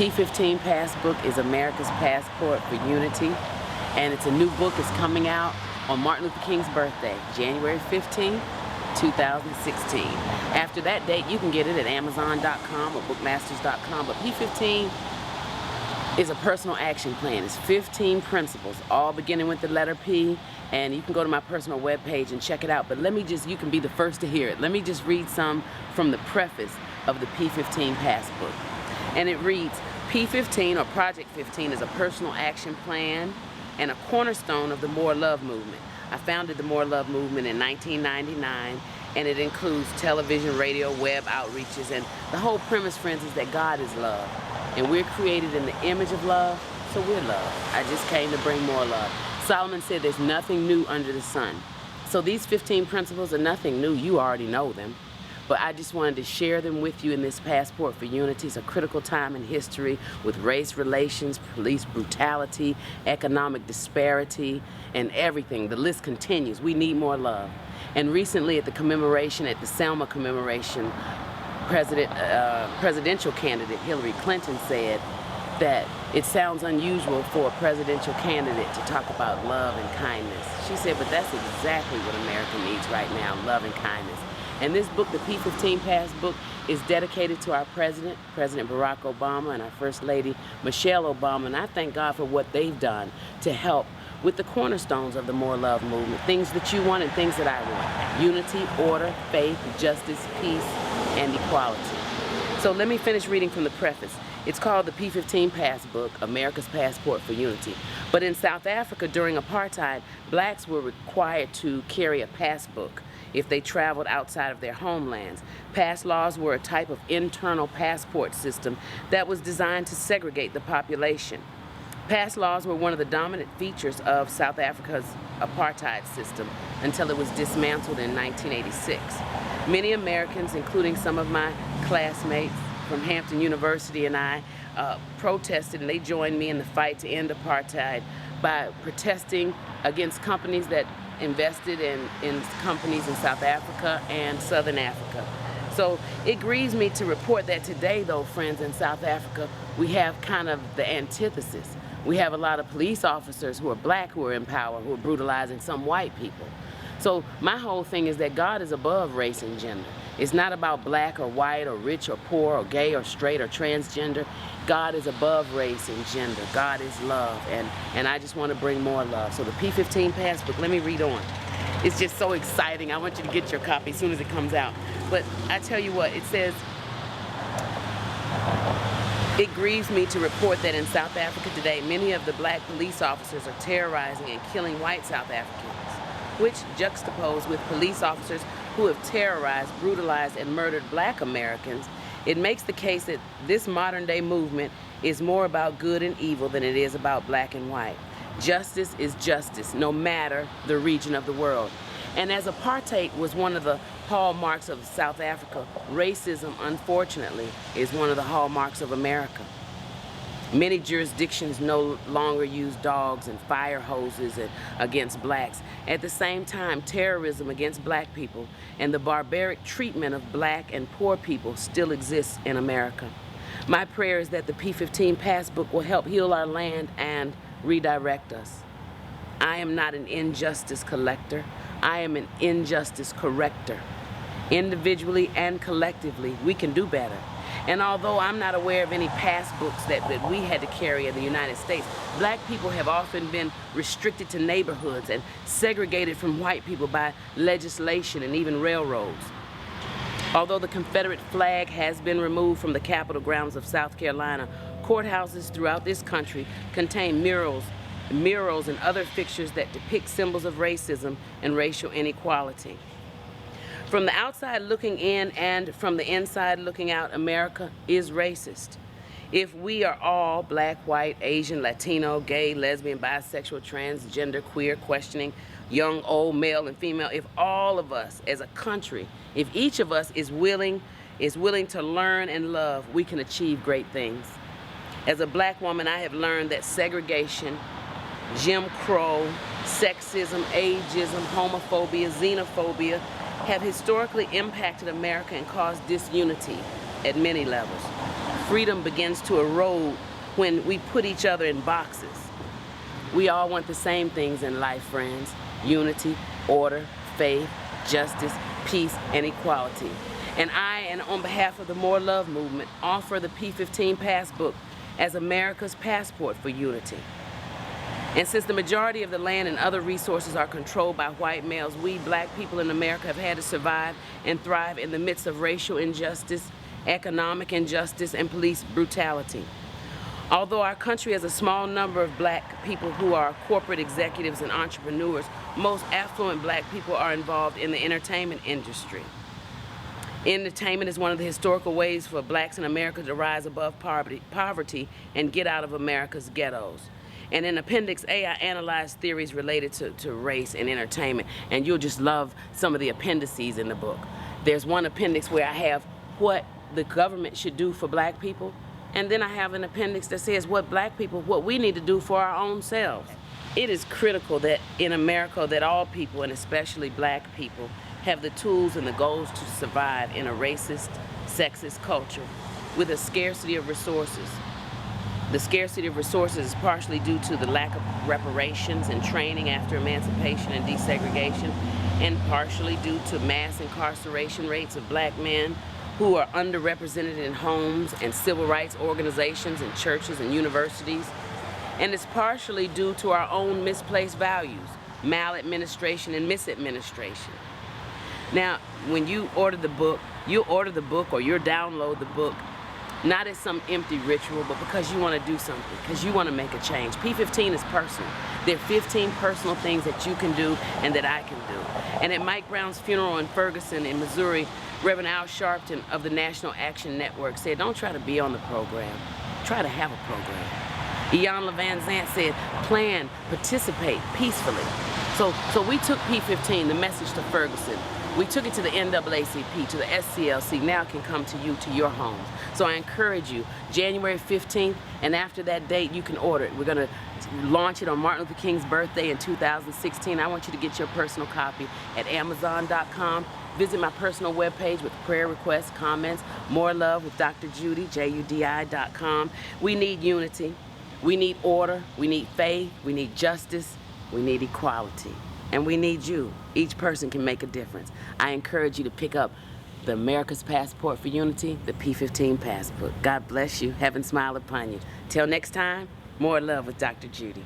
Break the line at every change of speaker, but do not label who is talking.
P15 Passbook is America's passport for unity, and it's a new book. It's coming out on Martin Luther King's birthday, January 15, 2016. After that date, you can get it at Amazon.com or Bookmasters.com, but P15 is a personal action plan. It's 15 principles, all beginning with the letter P, and you can go to my personal webpage and check it out. But you can be the first to hear it. Let me just read some from the preface of the P15 Passbook. And it reads, P15, or Project 15, is a personal action plan and a cornerstone of the More Love movement. I founded the More Love movement in 1999, and it includes television, radio, web outreaches, and the whole premise, friends, is that God is love. And we're created in the image of love, so we're love. I just came to bring more love. Solomon said there's nothing new under the sun. So these 15 principles are nothing new. You already know them. But I just wanted to share them with you in this Passport for Unity. It's a critical time in history with race relations, police brutality, economic disparity, and everything. The list continues. We need more love. And recently at the Selma commemoration, presidential candidate Hillary Clinton said that it sounds unusual for a presidential candidate to talk about love and kindness. She said, but that's exactly what America needs right now, love and kindness. And this book, the P15 Passbook, is dedicated to our President Barack Obama, and our First Lady, Michelle Obama. And I thank God for what they've done to help with the cornerstones of the More Love movement, things that you want and things that I want. Unity, order, faith, justice, peace, and equality. So let me finish reading from the preface. It's called the P15 Passbook, America's Passport for Unity. But in South Africa during apartheid, blacks were required to carry a passbook if they traveled outside of their homelands. Pass laws were a type of internal passport system that was designed to segregate the population. Pass laws were one of the dominant features of South Africa's apartheid system until it was dismantled in 1986. Many Americans, including some of my classmates from Hampton University and I, protested, and they joined me in the fight to end apartheid by protesting against companies that invested in companies in South Africa and Southern Africa. So it grieves me to report that today, though, friends, in South Africa, we have kind of the antithesis. We have a lot of police officers who are black who are in power, who are brutalizing some white people. So my whole thing is that God is above race and gender. It's not about black or white or rich or poor or gay or straight or transgender. God is above race and gender. God is love, and I just want to bring more love. So the P15 Passbook, let me read on. It's just so exciting. I want you to get your copy as soon as it comes out. But I tell you what, it says, it grieves me to report that in South Africa today, many of the black police officers are terrorizing and killing white South Africans, which juxtaposed with police officers who have terrorized, brutalized, and murdered black Americans. It makes the case that this modern day movement is more about good and evil than it is about black and white. Justice is justice, no matter the region of the world. And as apartheid was one of the hallmarks of South Africa, racism, unfortunately, is one of the hallmarks of America. Many jurisdictions no longer use dogs and fire hoses against blacks. At the same time, terrorism against black people and the barbaric treatment of black and poor people still exists in America. My prayer is that the P15 Passbook will help heal our land and redirect us. I am not an injustice collector. I am an injustice corrector. Individually and collectively, we can do better. And although I'm not aware of any passbooks that we had to carry in the United States, black people have often been restricted to neighborhoods and segregated from white people by legislation and even railroads. Although the Confederate flag has been removed from the Capitol grounds of South Carolina, courthouses throughout this country contain murals and other fixtures that depict symbols of racism and racial inequality. From the outside looking in and from the inside looking out, America is racist. If we are all black, white, Asian, Latino, gay, lesbian, bisexual, transgender, queer, questioning, young, old, male, and female, if all of us as a country, if each of us is willing to learn and love, we can achieve great things. As a black woman, I have learned that segregation, Jim Crow, sexism, ageism, homophobia, xenophobia have historically impacted America and caused disunity at many levels. freedom begins to erode when we put each other in boxes. We all want the same things in life, friends: unity, order, faith, justice, peace, and equality. And on behalf of the More Love movement, offer the P15 Passbook as America's passport for unity. And since the majority of the land and other resources are controlled by white males, we black people in America have had to survive and thrive in the midst of racial injustice, economic injustice, and police brutality. Although our country has a small number of black people who are corporate executives and entrepreneurs, most affluent black people are involved in the entertainment industry. Entertainment is one of the historical ways for blacks in America to rise above poverty and get out of America's ghettos. And in Appendix A, I analyzed theories related to race and entertainment, and you'll just love some of the appendices in the book. There's one appendix where I have what the government should do for black people, and then I have an appendix that says what we need to do for our own selves. It is critical that in America that all people, and especially black people, have the tools and the goals to survive in a racist, sexist culture with a scarcity of resources. The scarcity of resources is partially due to the lack of reparations and training after emancipation and desegregation, and partially due to mass incarceration rates of black men who are underrepresented in homes and civil rights organizations and churches and universities. And it's partially due to our own misplaced values, maladministration and misadministration. Now, when you order the book, or you download the book, not as some empty ritual, but because you want to do something, because you want to make a change. P15 is personal. There are 15 personal things that you can do and that I can do. And at Mike Brown's funeral in Ferguson in Missouri, Reverend Al Sharpton of the National Action Network said, "Don't try to be on the program, try to have a program." Iyanla Vanzant said, "Plan, participate peacefully." So we took P15, the message to Ferguson. We took it to the NAACP, to the SCLC. Now it can come to you, to your homes. So I encourage you, January 15th, and after that date, you can order it. We're going to launch it on Martin Luther King's birthday in 2016. I want you to get your personal copy at Amazon.com. Visit my personal webpage with prayer requests, comments, More Love with Dr. Judy, JUDI.com. We need unity. We need order. We need faith. We need justice. We need equality. And we need you. Each person can make a difference. I encourage you to pick up the America's Passport for Unity, the P15 Passport. God bless you. Heaven smile upon you. Till next time, more love with Dr. Judy.